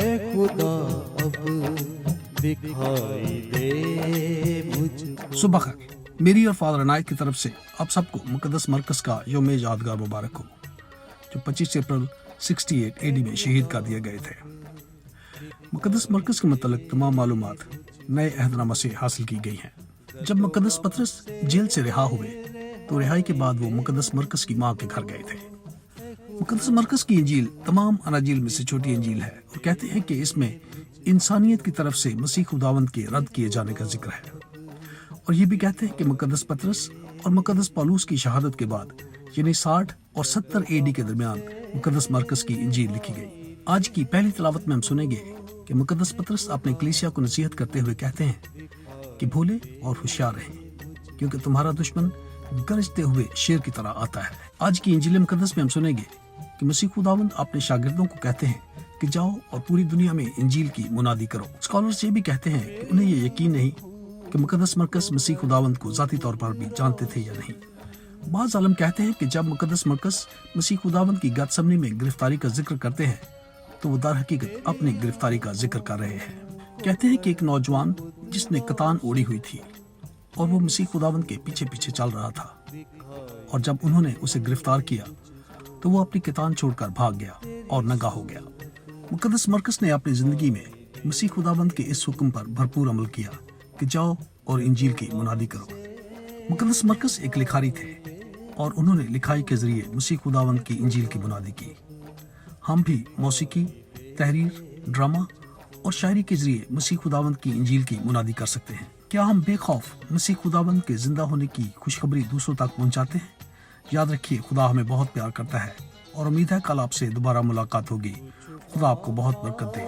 اے خدا اب دکھائی دے مجھ کو. صبح خیر. میری اور فادر عنایت کی طرف سے آپ سب کو مقدس مرکز کا یوم یادگار مبارک ہو، جو 25 اپریل 68 AD میں شہید کر دیے گئے تھے. مقدس مرکز کے متعلق تمام معلومات نئے عہد نامہ سے حاصل کی گئی ہیں. جب مقدس پطرس جیل سے رہا ہوئے تو رہائی کے بعد وہ مقدس مرکز کی ماں کے گھر گئے تھے. مقدس مرکز کی انجیل تمام اناجیل میں سے چھوٹی انجیل ہے اور کہتے ہیں کہ اس میں انسانیت کی طرف سے مسیح خداوند کے رد کیے جانے کا ذکر ہے. اور یہ بھی کہتے ہیں کہ مقدس پطرس اور مقدس پالوس کی شہادت کے بعد یعنی 60 اور 70 AD کے درمیان مقدس مرکز کی انجیل لکھی گئی. آج کی پہلی تلاوت میں ہم سنیں گے کہ مقدس پطرس اپنے کلیسیا کو نصیحت کرتے ہوئے کہتے ہیں کہ بھولے اور ہوشیار رہیں کیونکہ تمہارا دشمن گرجتے ہوئے شیر کی طرح آتا ہے. آج کی انجیل مقدس میں ہم سنیں گے کہ مسیح خداوند اپنے شاگردوں کو کہتے ہیں کہ جاؤ اور پوری دنیا میں انجیل کی منادی کرو. اسکالرز یہ بھی کہتے ہیں کہ انہیں یہ یقین نہیں کہ مقدس مرکز مسیح خداوند کو ذاتی طور پر بھی جانتے تھے یا نہیں. بعض عالم کہتے ہیں کہ جب مقدس مرکز مسیح خداوند کی گتسمنی میں گرفتاری کا ذکر کرتے ہیں تو وہ در حقیقت اپنی گرفتاری کا ذکر کر رہے ہیں. کہتے ہیں کہ ایک نوجوان جس نے کتان اوڑھی ہوئی تھی اور وہ مسیح خداوند کے پیچھے پیچھے چل رہا تھا، اور جب انہوں نے اسے گرفتار کیا تو وہ اپنی کتان چھوڑ کر بھاگ گیا اور ننگا ہو گیا. مقدس مرکز نے اپنی زندگی میں مسیح خداوند کے اس حکم پر بھرپور عمل کیا کہ جاؤ اور انجیل کی منادی کرو. مقدس مرکز ایک لکھاری تھے اور انہوں نے لکھائی کے ذریعے مسیح خداوند کی انجیل کی منادی کی. ہم بھی موسیقی، تحریر، ڈرامہ اور شاعری کے ذریعے مسیح خداوند کی انجیل کی منادی کر سکتے ہیں. کیا ہم بے خوف مسیح خداوند کے زندہ ہونے کی خوشخبری دوسروں تک پہنچاتے ہیں؟ یاد رکھیے خدا ہمیں بہت پیار کرتا ہے اور امید ہے کل آپ سے دوبارہ ملاقات ہوگی. خدا آپ کو بہت برکت دے.